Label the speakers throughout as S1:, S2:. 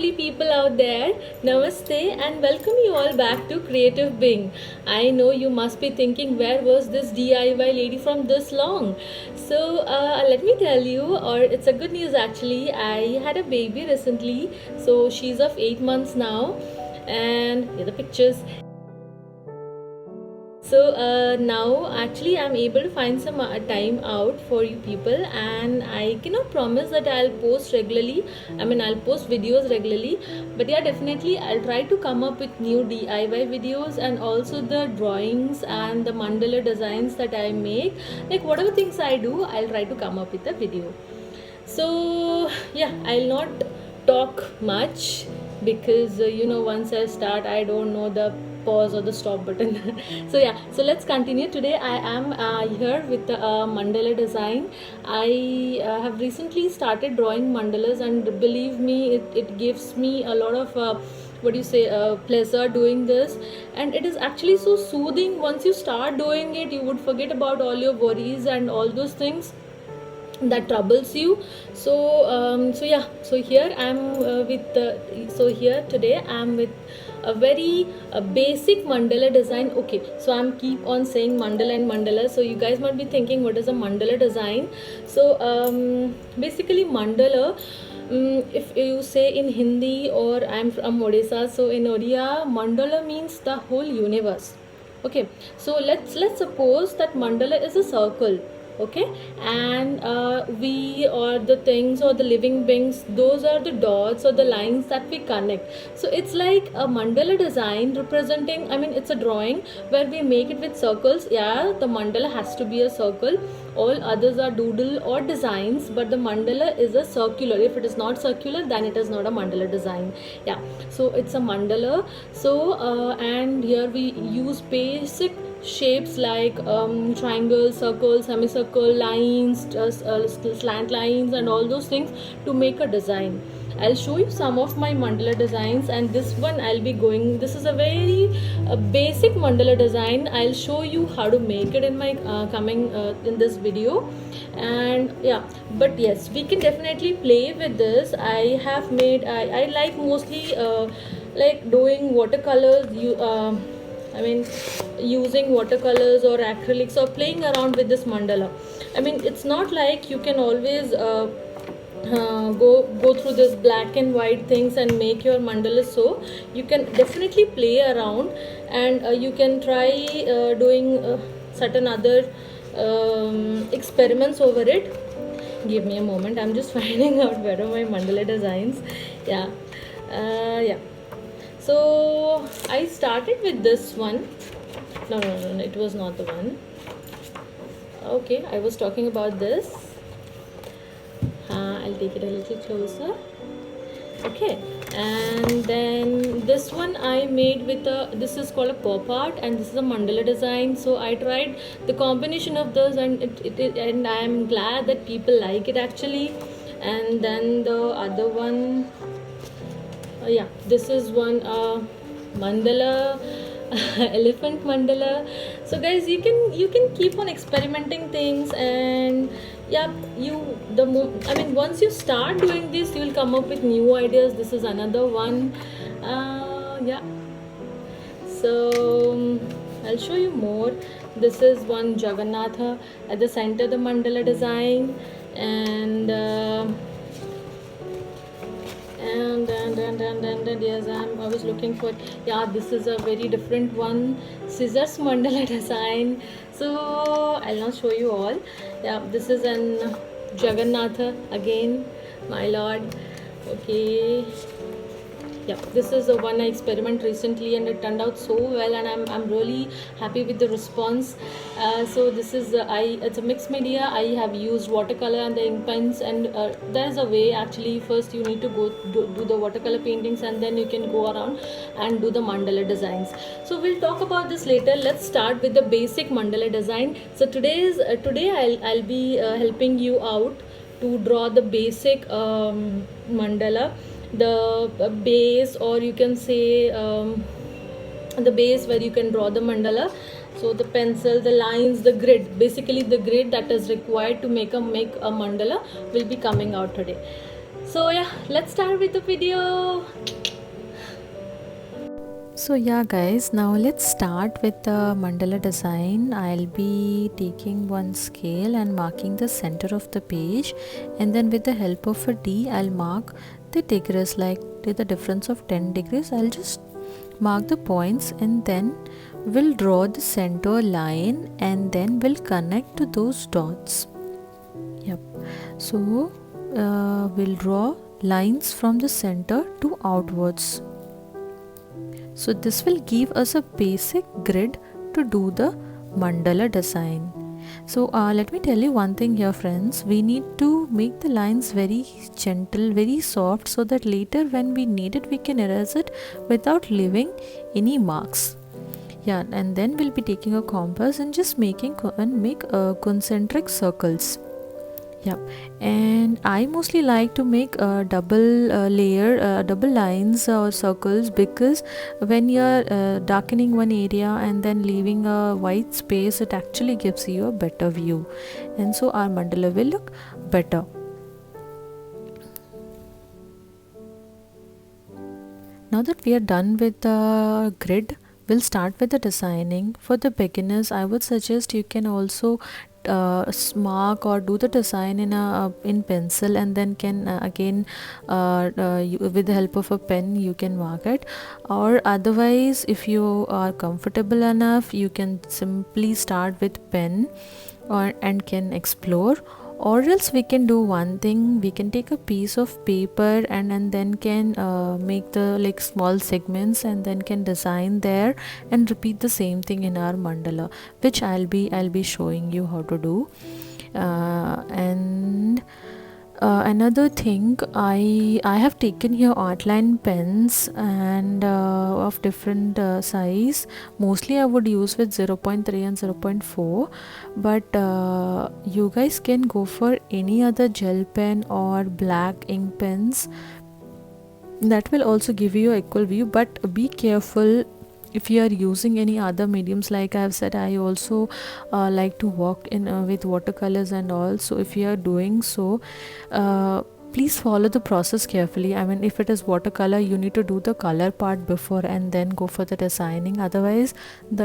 S1: lovely people out there. Namaste and welcome you all back to Creative Bing. I know you must be thinking, where was this DIY lady from this long? So let me tell you, or it's a good news actually. I had a baby recently, so she's of 8 months now, and here are the pictures. So now actually I'm able to find some time out for you people, and I cannot promise that I'll post regularly. I'll post videos regularly, but yeah, definitely I'll try to come up with new DIY videos, and also the drawings and the mandala designs that I make. Like whatever things I do, I'll try to come up with a video. So yeah, I'll not talk much because once I start, I don't know the pause or the stop button. So yeah, so let's continue. Today I am here with the mandala design. I have recently started drawing mandalas, and believe me, it gives me a lot of pleasure doing this, and it is actually so soothing. Once you start doing it, you would forget about all your worries and all those things that troubles you. So here I'm here today I'm with a very basic mandala design. Okay, so I'm keep on saying mandala and mandala, so you guys might be thinking, what is a mandala design? So basically mandala, if you say in Hindi, or I'm from Odisha, so in Odia mandala means the whole universe. Okay, so let's suppose that mandala is a circle. Okay, and we, or the things, or the living beings, those are the dots or the lines that we connect. So it's like a mandala design representing, it's a drawing where we make it with circles. Yeah, the mandala has to be a circle. All others are doodle or designs, but the mandala is a circular. If it is not circular, then it is not a mandala design. Yeah, so it's a mandala. So and here we use basic shapes like triangle, circle, semicircle, lines, slant lines, and all those things to make a design. I'll show you some of my mandala designs, and this one this is a very basic mandala design. I'll show you how to make it in my coming in this video. And yeah, but yes, we can definitely play with this. I have made, I like mostly like doing watercolors, using watercolors or acrylics, or playing around with this mandala. It's not like you can always go through this black and white things and make your mandala. So you can definitely play around, and you can try doing certain other experiments over it. Give me a moment, I'm just finding out where are my mandala designs. Yeah, yeah. So I started with this one. No, it was not the one. Okay, I was talking about this. I'll take it a little closer. Okay, and then this one I made with this is called a pop art, and this is a mandala design. So I tried the combination of those, and and I am glad that people like it actually. And then the other one, yeah, this is one mandala, elephant mandala. So guys, you can keep on experimenting things, and yeah, once you start doing this, you will come up with new ideas. This is another one. Yeah, so I'll show you more. This is one Jagannatha at the center, the mandala design, and yes, I was looking for, yeah, this is a very different one, scissors mandala design. So I'll not show you all. Yeah, this is an Jagannatha again, my lord. Okay, yeah, this is the one I experimented recently, and it turned out so well, and I'm really happy with the response. So this is it's a mixed media. I have used watercolor and the ink pens, and there's a way actually. First you need to go do the watercolor paintings, and then you can go around and do the mandala designs. So we'll talk about this later. Let's start with the basic mandala design. So today I'll be helping you out to draw the basic mandala, the base, or you can say the base where you can draw the mandala. So the pencil, the lines, the grid, basically the grid that is required to make a mandala will be coming out today. So yeah, let's start with the video.
S2: So yeah guys, now let's start with the mandala design. I'll be taking one scale and marking the center of the page, and then with the help of a D I'll mark the degrees, like to the difference of 10 degrees. I'll just mark the points, and then we'll draw the center line, and then we'll connect to those dots. Yep. So we'll draw lines from the center to outwards. So this will give us a basic grid to do the mandala design. So let me tell you one thing here friends, we need to make the lines very gentle, very soft, so that later when we need it we can erase it without leaving any marks. Yeah, and then we'll be taking a compass and just make concentric circles. Yep. And I mostly like to make a double lines or circles, because when you're darkening one area and then leaving a white space, it actually gives you a better view, and so our mandala will look better. Now that we are done with the grid, we'll start with the designing. For the beginners, I would suggest you can also mark or do the design in pencil, and then can again with the help of a pen you can mark it. Or otherwise, if you are comfortable enough, you can simply start with pen and can explore. Or else we can do one thing, we can take a piece of paper and then can make the like small segments, and then can design there and repeat the same thing in our mandala, which I'll be showing you how to do. And another thing, I have taken here outline pens and of different size. Mostly I would use with 0.3 and 0.4, but you guys can go for any other gel pen or black ink pens. That will also give you equal view, but be careful if you are using any other mediums. Like I have said, I also like to work in with watercolors and all. So if you are doing so, please follow the process carefully. I mean, if it is watercolor, you need to do the color part before and then go for the designing. Otherwise,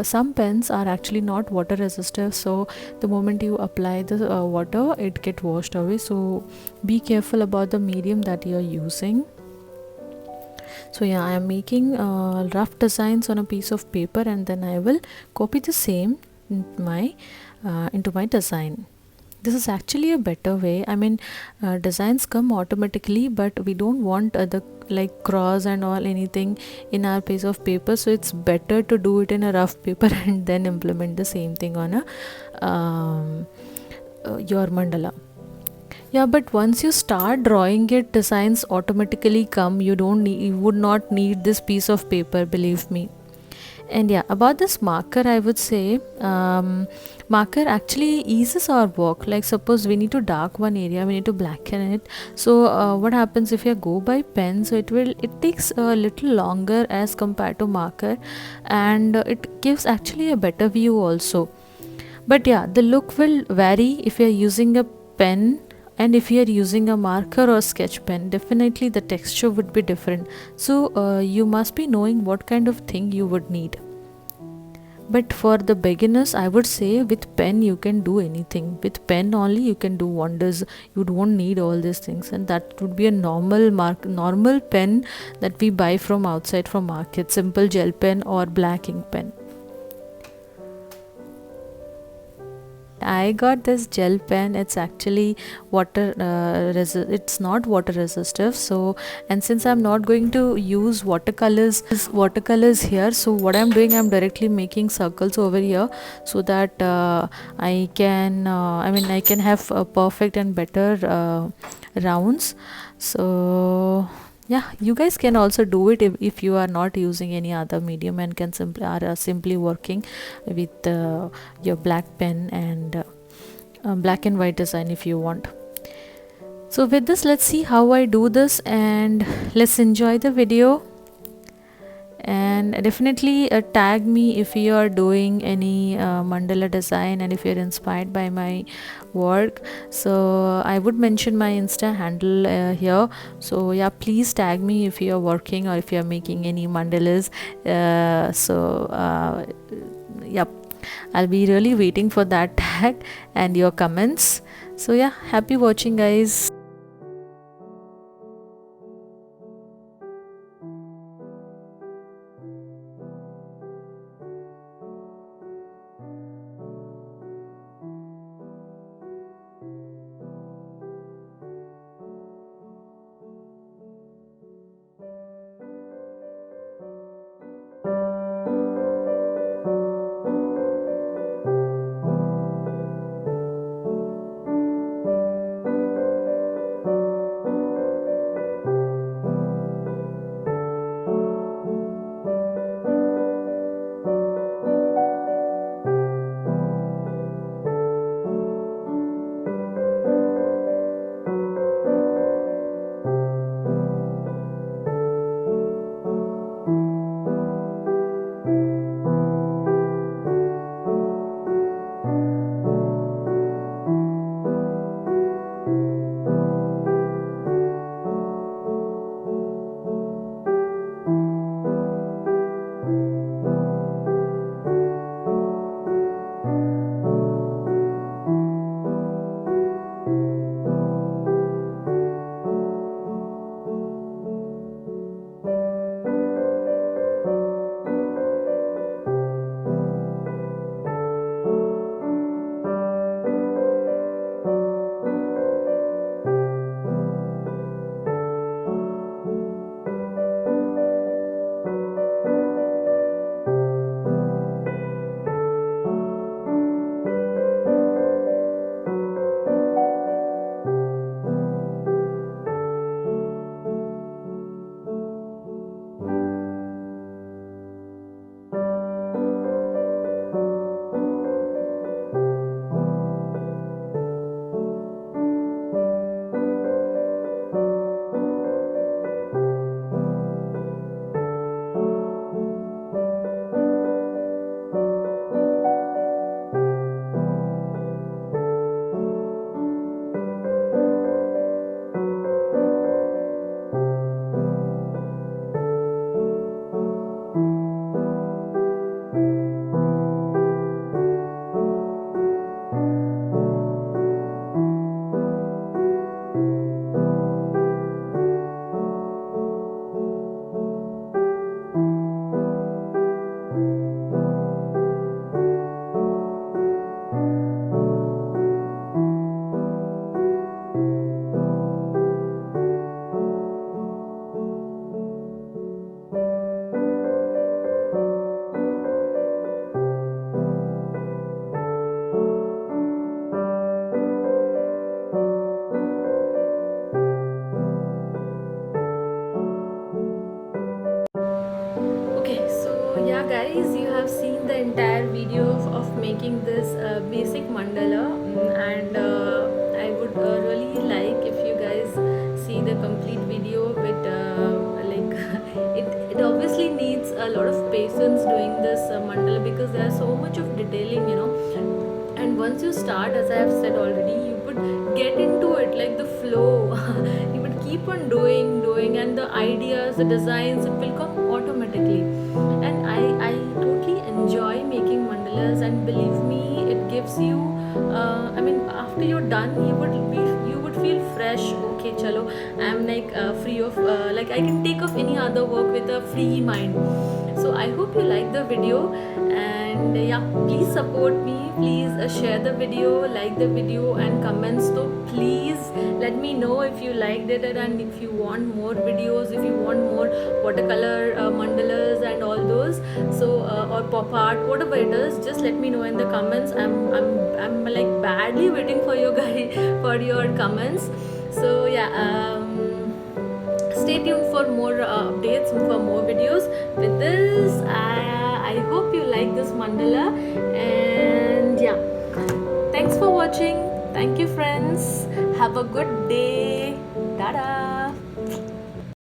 S2: some pens are actually not water resistive, so the moment you apply the water, it get washed away. So be careful about the medium that you are using. So yeah, I am making rough designs on a piece of paper, and then I will copy the same into my design. This is actually a better way. I mean, designs come automatically, but we don't want the like cross and all anything in our piece of paper, so it's better to do it in a rough paper and then implement the same thing on your mandala. Yeah, but once you start drawing it, designs automatically come. You would not need this piece of paper, believe me. And yeah, about this marker, I would say marker actually eases our work. Like suppose we need to dark one area, we need to blacken it. So what happens if you go by pen? So it takes a little longer as compared to marker, and it gives actually a better view also. But yeah, the look will vary if you are using a pen, and if you are using a marker or sketch pen, definitely the texture would be different. So you must be knowing what kind of thing you would need. But for the beginners, I would say with pen you can do anything. With pen only you can do wonders. You don't need all these things, and that would be a normal pen that we buy from outside from market, simple gel pen or black ink pen. I got this gel pen. It's actually it's not water resistive. So, and since I'm not going to use watercolors here, so what I'm doing, I'm directly making circles over here, so that I can I can have a perfect and better rounds. So yeah, you guys can also do it if you are not using any other medium and can simply working with your black pen and black and white design if you want. So with this, let's see how I do this, and let's enjoy the video. and definitely tag me if you are doing any mandala design and if you're inspired by my work. So I would mention my Insta handle here. So yeah, please tag me if you're working or if you're making any mandalas. Yep, I'll be really waiting for that tag and your comments. So yeah, happy watching, guys.
S1: Okay, so yeah, guys, you have seen the entire video of making this basic mandala, and I would really like if you guys see the complete video with like it obviously needs a lot of patience doing this mandala because there's so much of detailing, you know. And once you start, as I have said already, you would get into it like the flow. You would keep on doing, and the ideas, the designs, it will come automatically. And I totally enjoy making mandalas, and believe me, it gives you I mean, after you're done, you would feel fresh. Okay, chalo, I'm like free of like I can take off any other work with a free mind. So I hope you like the video, and yeah, please support me, please share the video, like the video, and comments. So please let me know if you liked it, and if you want more videos, if you want more watercolor mandalas and all those. So or pop art, whatever it is, just let me know in the comments. I'm like badly waiting for your guys for your comments. So yeah, stay tuned for more updates, for more videos. With this, I hope you like this mandala, and yeah, thanks for watching. Thank you, friends. Have a good day. Tada.